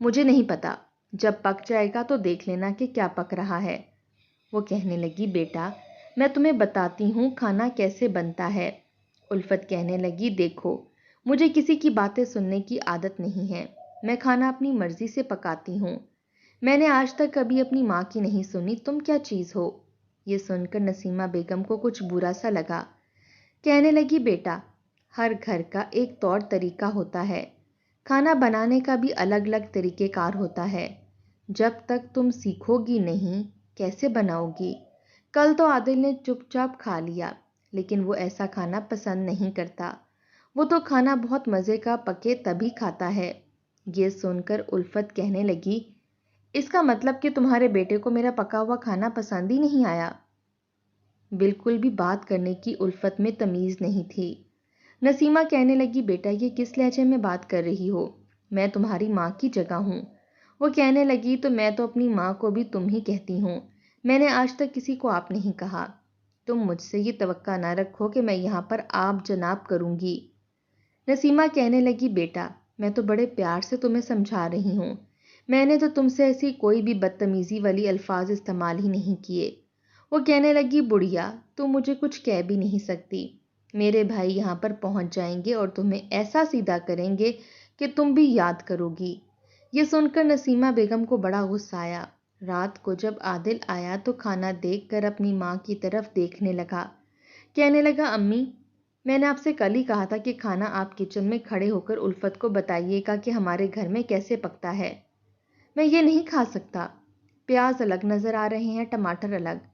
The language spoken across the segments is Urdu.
مجھے نہیں پتا، جب پک جائے گا تو دیکھ لینا کہ کیا پک رہا ہے۔ وہ کہنے لگی بیٹا میں تمہیں بتاتی ہوں کھانا کیسے بنتا ہے۔ الفت کہنے لگی دیکھو مجھے کسی کی باتیں سننے کی عادت نہیں ہے، میں کھانا اپنی مرضی سے پکاتی ہوں، میں نے آج تک کبھی اپنی ماں کی نہیں سنی، تم کیا چیز ہو؟ یہ سن کر نسیمہ بیگم کو کچھ برا سا لگا، کہنے لگی بیٹا ہر گھر کا ایک طور طریقہ ہوتا ہے، کھانا بنانے کا بھی الگ الگ طریقہ کار ہوتا ہے، جب تک تم سیکھو گی نہیں کیسے بناؤ گی؟ کل تو عادل نے چپ چاپ کھا لیا، لیکن وہ ایسا کھانا پسند نہیں کرتا، وہ تو کھانا بہت مزے کا پکے تبھی کھاتا ہے۔ یہ سن کر الفت کہنے لگی اس کا مطلب کہ تمہارے بیٹے کو میرا پکا ہوا کھانا پسند ہی نہیں آیا۔ بالکل بھی بات کرنے کی الفت میں تمیز نہیں تھی۔ نسیمہ کہنے لگی بیٹا یہ کس لہجے میں بات کر رہی ہو؟ میں تمہاری ماں کی جگہ ہوں۔ وہ کہنے لگی تو میں تو اپنی ماں کو بھی تم ہی کہتی ہوں، میں نے آج تک کسی کو آپ نہیں کہا، تم مجھ سے یہ توقع نہ رکھو کہ میں یہاں پر آپ جناب کروں گی۔ نسیمہ کہنے لگی بیٹا میں تو بڑے پیار سے تمہیں سمجھا رہی ہوں، میں نے تو تم سے ایسی کوئی بھی بدتمیزی والی الفاظ استعمال ہی نہیں کیے۔ وہ کہنے لگی بڑھیا تم مجھے کچھ کہہ بھی نہیں سکتی، میرے بھائی یہاں پر پہنچ جائیں گے اور تمہیں ایسا سیدھا کریں گے کہ تم بھی یاد کرو گی۔ یہ سن کر نسیمہ بیگم کو بڑا غصہ آیا۔ رات کو جب عادل آیا تو کھانا دیکھ کر اپنی ماں کی طرف دیکھنے لگا، کہنے لگا امی میں نے آپ سے کل ہی کہا تھا کہ کھانا آپ کچن میں کھڑے ہو کر الفت کو بتائیے گا کہ ہمارے گھر میں کیسے پکتا ہے، میں یہ نہیں کھا سکتا، پیاز الگ نظر آ رہے ہیں، ٹماٹر الگ،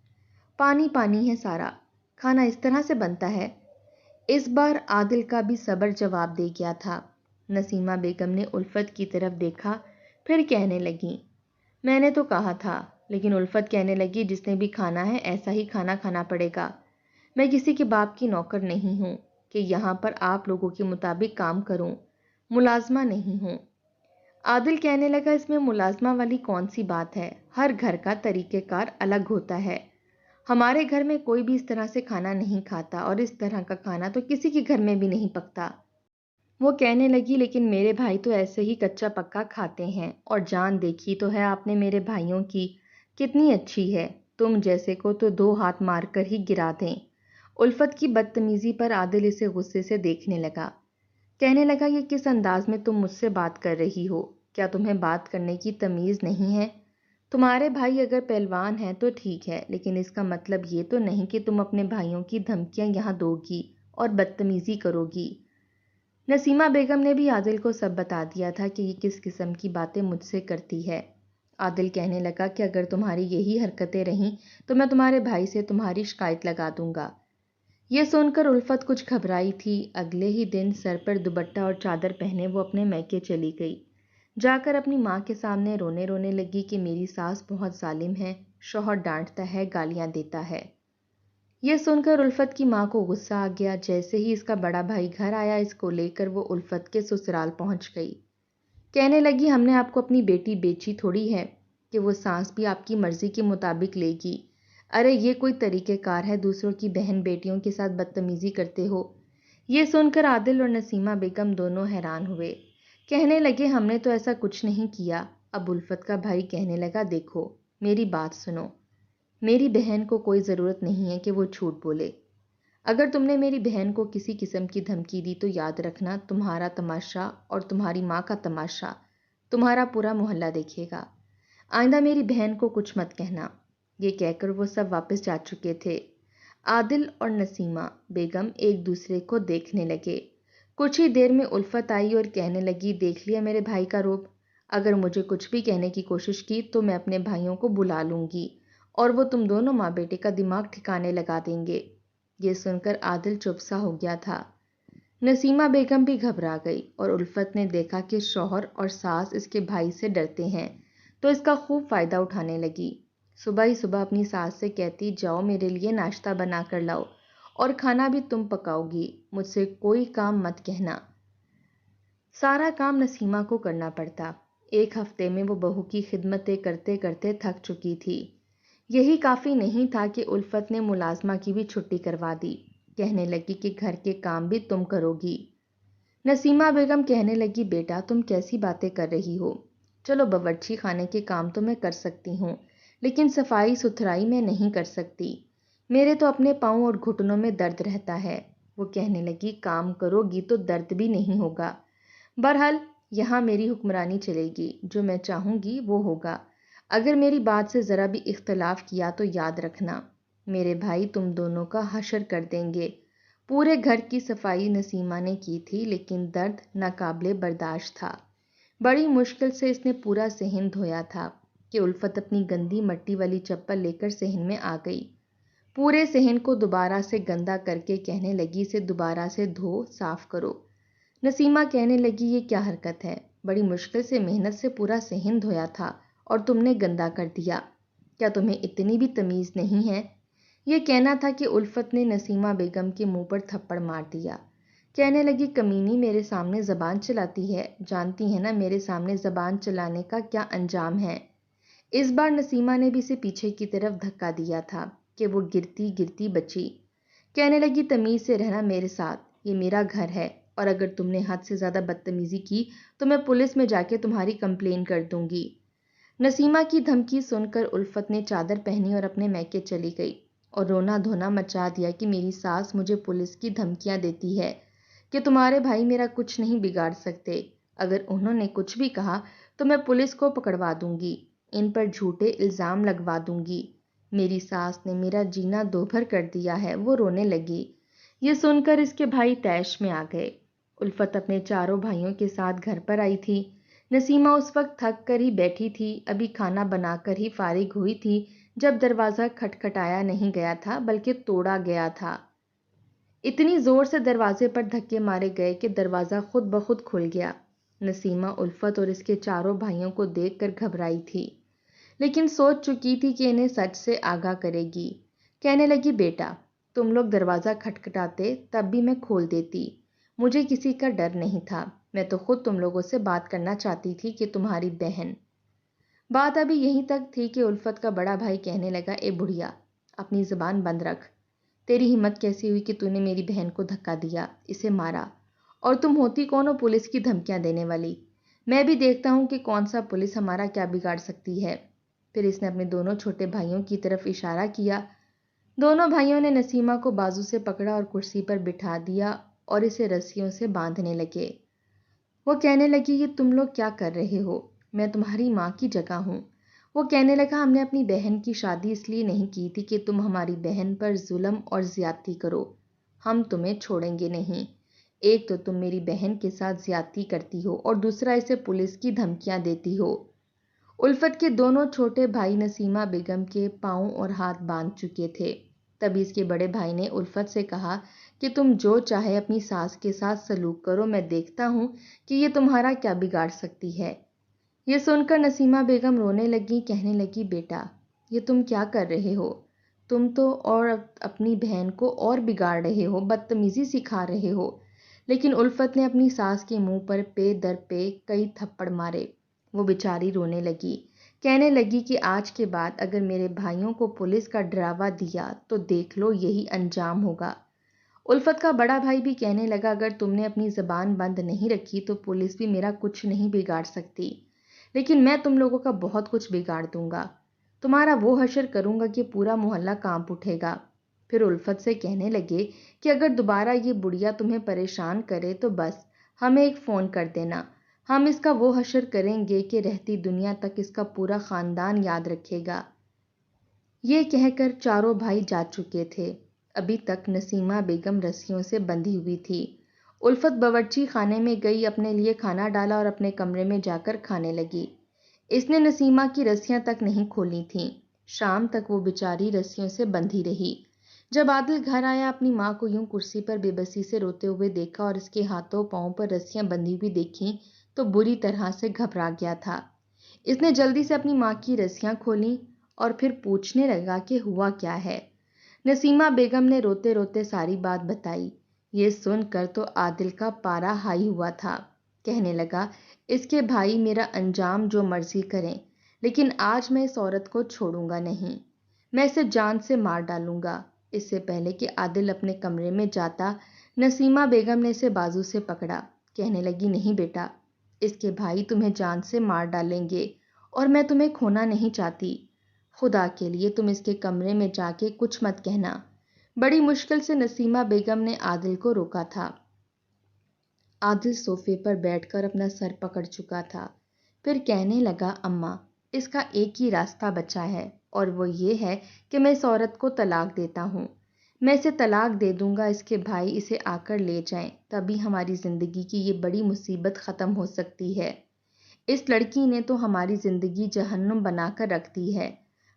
پانی پانی ہے سارا، کھانا اس طرح سے بنتا ہے۔ اس بار عادل کا بھی صبر جواب دے گیا تھا۔ نسیمہ بیگم نے الفت کی طرف دیکھا، پھر کہنے لگی میں نے تو کہا تھا، لیکن الفت کہنے لگی جس نے بھی کھانا ہے ایسا ہی کھانا کھانا پڑے گا، میں کسی کے باپ کی نوکر نہیں ہوں کہ یہاں پر آپ لوگوں کے مطابق کام کروں، ملازمہ نہیں ہوں۔ عادل کہنے لگا اس میں ملازمہ والی کون سی بات ہے، ہر گھر کا طریقہ کار الگ ہوتا ہے، ہمارے گھر میں کوئی بھی اس طرح سے کھانا نہیں کھاتا اور اس طرح کا کھانا تو کسی کے گھر میں بھی نہیں پکتا۔ وہ کہنے لگی لیکن میرے بھائی تو ایسے ہی کچا پکا کھاتے ہیں، اور جان دیکھی تو ہے آپ نے میرے بھائیوں کی کتنی اچھی ہے، تم جیسے کو تو دو ہاتھ مار کر ہی گرا دیں۔ الفت کی بدتمیزی پر عادل اسے غصے سے دیکھنے لگا، کہنے لگا یہ کس انداز میں تم مجھ سے بات کر رہی ہو، کیا تمہیں بات کرنے کی تمیز نہیں ہے؟ تمہارے بھائی اگر پہلوان ہیں تو ٹھیک ہے، لیکن اس کا مطلب یہ تو نہیں کہ تم اپنے بھائیوں کی دھمکیاں یہاں دو گی اور بدتمیزی کرو گی۔ نسیمہ بیگم نے بھی عادل کو سب بتا دیا تھا کہ یہ کس قسم کی باتیں مجھ سے کرتی ہے۔ عادل کہنے لگا کہ اگر تمہاری یہی حرکتیں رہیں تو میں تمہارے بھائی سے تمہاری شکایت لگا دوں گا۔ یہ سن کر الفت کچھ گھبرائی تھی، اگلے ہی دن سر پر دوپٹہ اور چادر پہنے وہ اپنے میکے چلی گئی، جا کر اپنی ماں کے سامنے رونے لگی کہ میری ساس بہت ظالم ہے، شوہر ڈانٹتا ہے، گالیاں دیتا ہے۔ یہ سن کر الفت کی ماں کو غصہ آ گیا، جیسے ہی اس کا بڑا بھائی گھر آیا اس کو لے کر وہ الفت کے سسرال پہنچ گئی، کہنے لگی ہم نے آپ کو اپنی بیٹی بیچی تھوڑی ہے کہ وہ سانس بھی آپ کی مرضی کے مطابق لے گی، ارے یہ کوئی طریقہ کار ہے دوسروں کی بہن بیٹیوں کے ساتھ بدتمیزی کرتے ہو۔ یہ سن کر عادل اور نسیمہ بیگم دونوں حیران ہوئے، کہنے لگے ہم نے تو ایسا کچھ نہیں کیا۔ اب الفت کا بھائی کہنے لگا دیکھو میری بات سنو، میری بہن کو کوئی ضرورت نہیں ہے کہ وہ جھوٹ بولے، اگر تم نے میری بہن کو کسی قسم کی دھمکی دی تو یاد رکھنا تمہارا تماشا اور تمہاری ماں کا تماشا تمہارا پورا محلہ دیکھے گا، آئندہ میری بہن کو کچھ مت کہنا۔ یہ کہہ کر وہ سب واپس جا چکے تھے۔ عادل اور نسیمہ بیگم ایک دوسرے کو دیکھنے لگے، کچھ ہی دیر میں الفت آئی اور کہنے لگی دیکھ لیا میرے بھائی کا روب، اگر مجھے کچھ بھی کہنے کی کوشش کی تو میں اپنے بھائیوں کو بلا لوں گی اور وہ تم دونوں ماں بیٹے کا دماغ ٹھکانے لگا دیں گے۔ یہ سن کر عادل چپ سا ہو گیا تھا، نسیمہ بیگم بھی گھبرا گئی، اور الفت نے دیکھا کہ شوہر اور ساس اس کے بھائی سے ڈرتے ہیں تو اس کا خوب فائدہ اٹھانے لگی۔ صبح ہی صبح اپنی ساس سے کہتی جاؤ میرے لیے ناشتہ بنا کر لاؤ اور کھانا بھی تم پکاؤ گی، مجھ سے کوئی کام مت کہنا۔ سارا کام نسیمہ کو کرنا پڑتا، ایک ہفتے میں وہ بہو کی خدمتیں کرتے کرتے تھک چکی تھی۔ یہی کافی نہیں تھا کہ الفت نے ملازمہ کی بھی چھٹی کروا دی، کہنے لگی کہ گھر کے کام بھی تم کرو گی۔ نسیمہ بیگم کہنے لگی بیٹا تم کیسی باتیں کر رہی ہو، چلو باورچی خانے کے کام تو میں کر سکتی ہوں، لیکن صفائی ستھرائی میں نہیں کر سکتی۔ میرے تو اپنے پاؤں اور گھٹنوں میں درد رہتا ہے۔ وہ کہنے لگی، کام کرو گی تو درد بھی نہیں ہوگا۔ بہرحال یہاں میری حکمرانی چلے گی، جو میں چاہوں گی وہ ہوگا۔ اگر میری بات سے ذرا بھی اختلاف کیا تو یاد رکھنا، میرے بھائی تم دونوں کا حشر کر دیں گے۔ پورے گھر کی صفائی نسیمہ نے کی تھی، لیکن درد ناقابل برداشت تھا۔ بڑی مشکل سے اس نے پورا صحن دھویا تھا کہ الفت اپنی گندی مٹی والی چپل لے کر صحن میں آ گئی۔ پورے صحن کو دوبارہ سے گندا کر کے کہنے لگی، اسے دوبارہ سے دھو صاف کرو۔ نسیمہ کہنے لگی، یہ کیا حرکت ہے؟ بڑی مشکل سے محنت سے پورا صحن دھویا تھا اور تم نے گندا کر دیا۔ کیا تمہیں اتنی بھی تمیز نہیں ہے؟ یہ کہنا تھا کہ الفت نے نسیمہ بیگم کے منہ پر تھپڑ مار دیا۔ کہنے لگی، کمینی میرے سامنے زبان چلاتی ہے، جانتی ہے نا میرے سامنے زبان چلانے کا کیا انجام ہے۔ اس بار نسیمہ نے بھی اسے پیچھے کی طرف دھکا دیا تھا کہ وہ گرتی گرتی بچی۔ کہنے لگی، تمیز سے رہنا میرے ساتھ، یہ میرا گھر ہے، اور اگر تم نے حد سے زیادہ بدتمیزی کی تو میں پولیس میں جا کے تمہاری کمپلین کر دوں گی۔ نسیمہ کی دھمکی سن کر الفت نے چادر پہنی اور اپنے میکے چلی گئی اور رونا دھونا مچا دیا کہ میری ساس مجھے پولیس کی دھمکیاں دیتی ہے کہ تمہارے بھائی میرا کچھ نہیں بگاڑ سکتے، اگر انہوں نے کچھ بھی کہا تو میں پولیس کو پکڑوا دوں گی، ان پر جھوٹے الزام لگوا دوں گی۔ میری ساس نے میرا جینا دوبھر کر دیا ہے۔ وہ رونے لگی۔ یہ سن کر اس کے بھائی طیش میں آ گئے۔ الفت اپنے چاروں بھائیوں کے ساتھ گھر پر آئی تھی۔ نسیمہ اس وقت تھک کر ہی بیٹھی تھی، ابھی کھانا بنا کر ہی فارغ ہوئی تھی جب دروازہ کھٹکھٹایا نہیں گیا تھا بلکہ توڑا گیا تھا۔ اتنی زور سے دروازے پر دھکے مارے گئے کہ دروازہ خود بخود کھل گیا۔ نسیمہ الفت اور اس کے چاروں بھائیوں کو دیکھ کر گھبرائی تھی، لیکن سوچ چکی تھی کہ انہیں سچ سے آگاہ کرے گی۔ کہنے لگی، بیٹا تم لوگ دروازہ کھٹکھٹاتے تب بھی میں کھول دیتی، مجھے کسی کا ڈر نہیں تھا، میں تو خود تم لوگوں سے بات کرنا چاہتی تھی کہ تمہاری بہن۔ بات ابھی یہیں تک تھی کہ الفت کا بڑا بھائی کہنے لگا، اے بڑھیا اپنی زبان بند رکھ، تیری ہمت کیسی ہوئی کہ تو نے میری بہن کو دھکا دیا، اسے مارا، اور تم ہوتی کون ہو پولیس کی دھمکیاں دینے والی؟ میں بھی دیکھتا ہوں کہ کون سا پولیس ہمارا کیا بگاڑ سکتی ہے۔ پھر اس نے اپنے دونوں چھوٹے بھائیوں کی طرف اشارہ کیا۔ دونوں بھائیوں نے نسیمہ کو بازو سے پکڑا اور کرسی پر بٹھا دیا اور اسے رسیوں سے باندھنے لگے۔ وہ کہنے لگی، یہ تم لوگ کیا کر رہے ہو؟ میں تمہاری ماں کی جگہ ہوں۔ وہ کہنے لگا، ہم نے اپنی بہن کی شادی اس لیے نہیں کی تھی کہ تم ہماری بہن پر ظلم اور زیادتی کرو، ہم تمہیں چھوڑیں گے نہیں۔ ایک تو تم میری بہن کے ساتھ زیادتی کرتی ہو اور دوسرا اسے پولیس کی دھمکیاں دیتی ہو۔ الفت کے دونوں چھوٹے بھائی نسیمہ بیگم کے پاؤں اور ہاتھ باندھ چکے تھے۔ تبھی اس کے بڑے بھائی نے الفت سے کہا کہ تم جو چاہے اپنی ساس کے ساتھ سلوک کرو، میں دیکھتا ہوں کہ یہ تمہارا کیا بگاڑ سکتی ہے۔ یہ سن کر نسیمہ بیگم رونے لگی، کہنے لگی، بیٹا یہ تم کیا کر رہے ہو؟ تم تو اور اپنی بہن کو اور بگاڑ رہے ہو، بدتمیزی سکھا رہے ہو۔ لیکن الفت نے اپنی ساس کے منہ پر پے در پے کئی تھپڑ مارے۔ وہ بیچاری رونے لگی، کہنے لگی کہ آج کے بعد اگر میرے بھائیوں کو پولیس کا ڈراوا دیا تو دیکھ لو یہی انجام ہوگا۔ الفت کا بڑا بھائی بھی کہنے لگا، اگر تم نے اپنی زبان بند نہیں رکھی تو پولیس بھی میرا کچھ نہیں بگاڑ سکتی، لیکن میں تم لوگوں کا بہت کچھ بگاڑ دوں گا، تمہارا وہ حشر کروں گا کہ پورا محلہ کانپ اٹھے گا۔ پھر الفت سے کہنے لگے کہ اگر دوبارہ یہ بڑھیا تمہیں پریشان کرے تو بس ہمیں ایک فون کر دینا، ہم اس کا وہ حشر کریں گے کہ رہتی دنیا تک اس کا پورا خاندان یاد رکھے گا۔ یہ کہہ کر چاروں بھائی جا چکے تھے۔ ابھی تک نسیمہ بیگم رسیوں سے بندھی ہوئی تھی۔ الفت باورچی خانے میں گئی، اپنے لیے کھانا ڈالا اور اپنے کمرے میں جا کر کھانے لگی۔ اس نے نسیمہ کی رسیاں تک نہیں کھولی تھیں۔ شام تک وہ بیچاری رسیوں سے بندھی رہی۔ جب عادل گھر آیا، اپنی ماں کو یوں کرسی پر بے بسی سے روتے ہوئے دیکھا اور اس کے ہاتھوں پاؤں پر رسیاں بندھی ہوئی دیکھیں تو بری طرح سے گھبرا گیا تھا۔ اس نے جلدی سے اپنی ماں کی رسیاں کھولیں اور پھر پوچھنے لگا کہ ہوا کیا ہے۔ نسیمہ بیگم نے روتے روتے ساری بات بتائی۔ یہ سن کر تو عادل کا پارا ہائی ہوا تھا۔ کہنے لگا، اس کے بھائی میرا انجام جو مرضی کریں، لیکن آج میں اس عورت کو چھوڑوں گا نہیں، میں اسے جان سے مار ڈالوں گا۔ اس سے پہلے کہ عادل اپنے کمرے میں جاتا، نسیمہ بیگم نے اسے بازو سے پکڑا، کہنے لگی، نہیں بیٹا اس کے بھائی تمہیں جان سے مار ڈالیں گے اور میں تمہیں کھونا نہیں چاہتی۔ خدا کے لیے تم اس کے کمرے میں جا کے کچھ مت کہنا۔ بڑی مشکل سے نسیمہ بیگم نے عادل کو روکا تھا۔ عادل صوفے پر بیٹھ کر اپنا سر پکڑ چکا تھا۔ پھر کہنے لگا، اماں، اس کا ایک ہی راستہ بچا ہے اور وہ یہ ہے کہ میں اس عورت کو طلاق دیتا ہوں۔ میں اسے طلاق دے دوں گا، اس کے بھائی اسے آ کر لے جائیں، تبھی ہماری زندگی کی یہ بڑی مصیبت ختم ہو سکتی ہے۔ اس لڑکی نے تو ہماری زندگی جہنم بنا کر رکھ دی ہے۔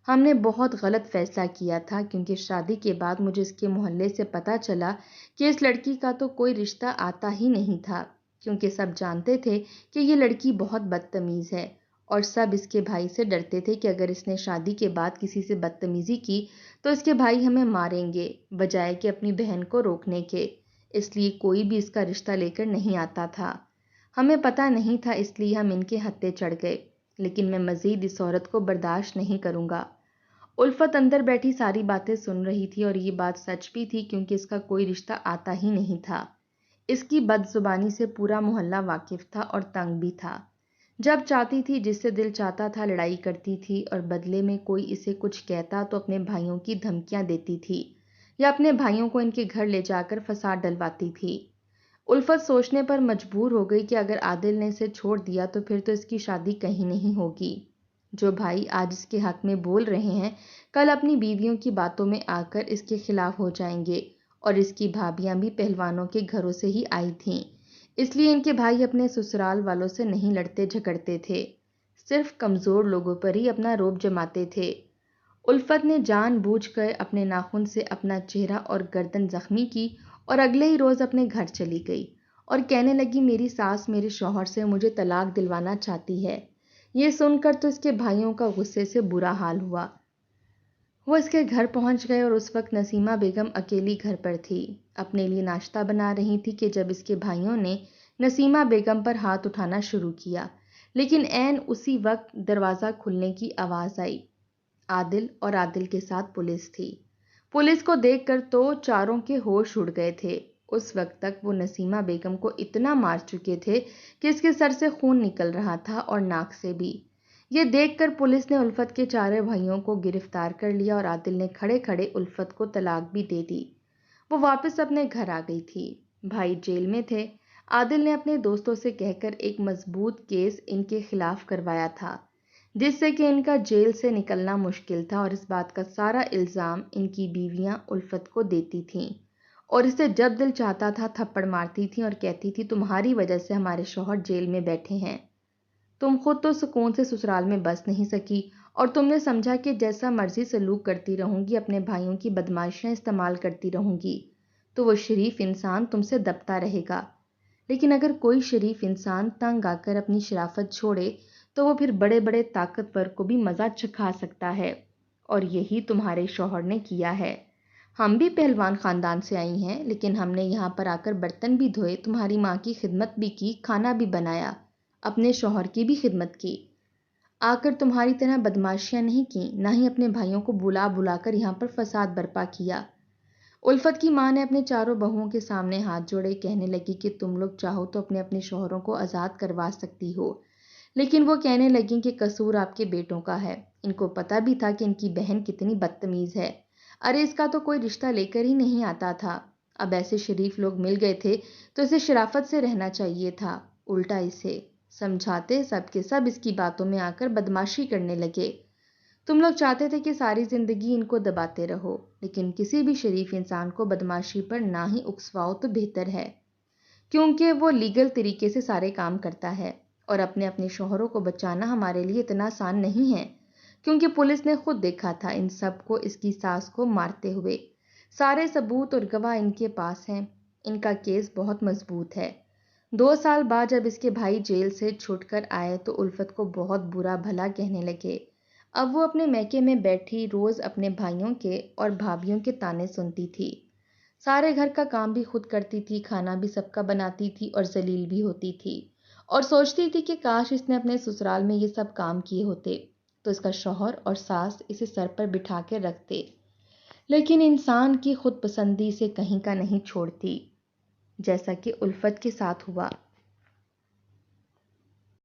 ہم نے بہت غلط فیصلہ کیا تھا، کیونکہ شادی کے بعد مجھے اس کے محلے سے پتہ چلا کہ اس لڑکی کا تو کوئی رشتہ آتا ہی نہیں تھا، کیونکہ سب جانتے تھے کہ یہ لڑکی بہت بدتمیز ہے، اور سب اس کے بھائی سے ڈرتے تھے کہ اگر اس نے شادی کے بعد کسی سے بدتمیزی کی تو اس کے بھائی ہمیں ماریں گے، بجائے کہ اپنی بہن کو روکنے کے۔ اس لیے کوئی بھی اس کا رشتہ لے کر نہیں آتا تھا۔ ہمیں پتہ نہیں تھا، اس لیے ہم ان کے ہتھے چڑھ گئے، لیکن میں مزید اس عورت کو برداشت نہیں کروں گا۔ الفت اندر بیٹھی ساری باتیں سن رہی تھی، اور یہ بات سچ بھی تھی، کیونکہ اس کا کوئی رشتہ آتا ہی نہیں تھا۔ اس کی بد زبانی سے پورا محلہ واقف تھا اور تنگ بھی تھا۔ جب چاہتی تھی، جس سے دل چاہتا تھا لڑائی کرتی تھی، اور بدلے میں کوئی اسے کچھ کہتا تو اپنے بھائیوں کی دھمکیاں دیتی تھی، یا اپنے بھائیوں کو ان کے گھر لے جا کر فساد ڈلواتی تھی۔ الفت سوچنے پر مجبور ہو گئی کہ اگر عادل نے اسے چھوڑ دیا تو پھر تو اس کی شادی کہیں نہیں ہوگی۔ جو بھائی آج اس کے حق میں بول رہے ہیں، کل اپنی بیویوں کی باتوں میں آ کر اس کے خلاف ہو جائیں گے، اور اس کی بھابیاں بھی پہلوانوں کے گھروں سے ہی آئی تھیں، اس لیے ان کے بھائی اپنے سسرال والوں سے نہیں لڑتے جھگڑتے تھے، صرف کمزور لوگوں پر ہی اپنا رعب جماتے تھے۔ الفت نے جان بوجھ کر اپنے ناخن سے اپنا چہرہ اور گردن زخمی کی، اور اگلے ہی روز اپنے گھر چلی گئی اور کہنے لگی، میری ساس میرے شوہر سے مجھے طلاق دلوانا چاہتی ہے۔ یہ سن کر تو اس کے بھائیوں کا غصے سے برا حال ہوا۔ وہ اس کے گھر پہنچ گئے، اور اس وقت نسیمہ بیگم اکیلی گھر پر تھی، اپنے لیے ناشتہ بنا رہی تھی کہ جب اس کے بھائیوں نے نسیمہ بیگم پر ہاتھ اٹھانا شروع کیا، لیکن عین اسی وقت دروازہ کھلنے کی آواز آئی۔ عادل اور عادل کے ساتھ پولیس تھی۔ پولیس کو دیکھ کر تو چاروں کے ہوش اڑ گئے تھے۔ اس وقت تک وہ نسیمہ بیگم کو اتنا مار چکے تھے کہ اس کے سر سے خون نکل رہا تھا اور ناک سے بھی۔ یہ دیکھ کر پولیس نے الفت کے چاروں بھائیوں کو گرفتار کر لیا، اور عادل نے کھڑے کھڑے الفت کو طلاق بھی دے دی۔ وہ واپس اپنے گھر آ گئی تھی۔ بھائی جیل میں تھے۔ عادل نے اپنے دوستوں سے کہہ کر ایک مضبوط کیس ان کے خلاف کروایا تھا، جس سے کہ ان کا جیل سے نکلنا مشکل تھا، اور اس بات کا سارا الزام ان کی بیویاں الفت کو دیتی تھیں، اور اسے جب دل چاہتا تھا تھپڑ مارتی تھیں اور کہتی تھی، تمہاری وجہ سے ہمارے شوہر جیل میں بیٹھے ہیں۔ تم خود تو سکون سے سسرال میں بس نہیں سکی، اور تم نے سمجھا کہ جیسا مرضی سلوک کرتی رہوں گی، اپنے بھائیوں کی بدمعاشیاں استعمال کرتی رہوں گی، تو وہ شریف انسان تم سے دبتا رہے گا۔ لیکن اگر کوئی شریف انسان تنگ آ کر اپنی شرافت چھوڑے تو وہ پھر بڑے بڑے طاقتور کو بھی مزہ چکھا سکتا ہے، اور یہی تمہارے شوہر نے کیا ہے۔ ہم بھی پہلوان خاندان سے آئی ہیں، لیکن ہم نے یہاں پر آ کر برتن بھی دھوئے، تمہاری ماں کی خدمت بھی کی، کھانا بھی بنایا، اپنے شوہر کی بھی خدمت کی۔ آ کر تمہاری طرح بدمعاشیاں نہیں کی، نہ ہی اپنے بھائیوں کو بلا بلا کر یہاں پر فساد برپا کیا۔ الفت کی ماں نے اپنے چاروں بہوؤں کے سامنے ہاتھ جوڑے، کہنے لگی کہ تم لوگ چاہو تو اپنے اپنے شوہروں کو آزاد کروا سکتی ہو، لیکن وہ کہنے لگیں کہ قصور آپ کے بیٹوں کا ہے۔ ان کو پتہ بھی تھا کہ ان کی بہن کتنی بدتمیز ہے۔ ارے اس کا تو کوئی رشتہ لے کر ہی نہیں آتا تھا۔ اب ایسے شریف لوگ مل گئے تھے تو اسے شرافت سے رہنا چاہیے تھا، الٹا اسے سمجھاتے سب کے سب اس کی باتوں میں آ کر بدمعاشی کرنے لگے۔ تم لوگ چاہتے تھے کہ ساری زندگی ان کو دباتے رہو، لیکن کسی بھی شریف انسان کو بدمعاشی پر نہ ہی اکسواؤ تو بہتر ہے، کیونکہ وہ لیگل طریقے سے سارے کام کرتا ہے، اور اپنے اپنے شوہروں کو بچانا ہمارے لیے اتنا آسان نہیں ہے، کیونکہ پولیس نے خود دیکھا تھا ان سب کو اس کی ساس کو مارتے ہوئے۔ سارے ثبوت اور گواہ ان کے پاس ہیں، ان کا کیس بہت مضبوط ہے۔ 2 سال بعد جب اس کے بھائی جیل سے چھوٹ کر آئے تو الفت کو بہت برا بھلا کہنے لگے۔ اب وہ اپنے میکے میں بیٹھی روز اپنے بھائیوں کے اور بھابھیوں کے طعنے سنتی تھی۔ سارے گھر کا کام بھی خود کرتی تھی، کھانا بھی سب کا بناتی تھی، اور ذلیل بھی ہوتی تھی، اور سوچتی تھی کہ کاش اس نے اپنے سسرال میں یہ سب کام کیے ہوتے تو اس کا شوہر اور ساس اسے سر پر بٹھا کے رکھتے۔ لیکن انسان کی خود پسندی سے کہیں کا نہیں چھوڑتی، جیسا کہ الفت کے ساتھ ہوا۔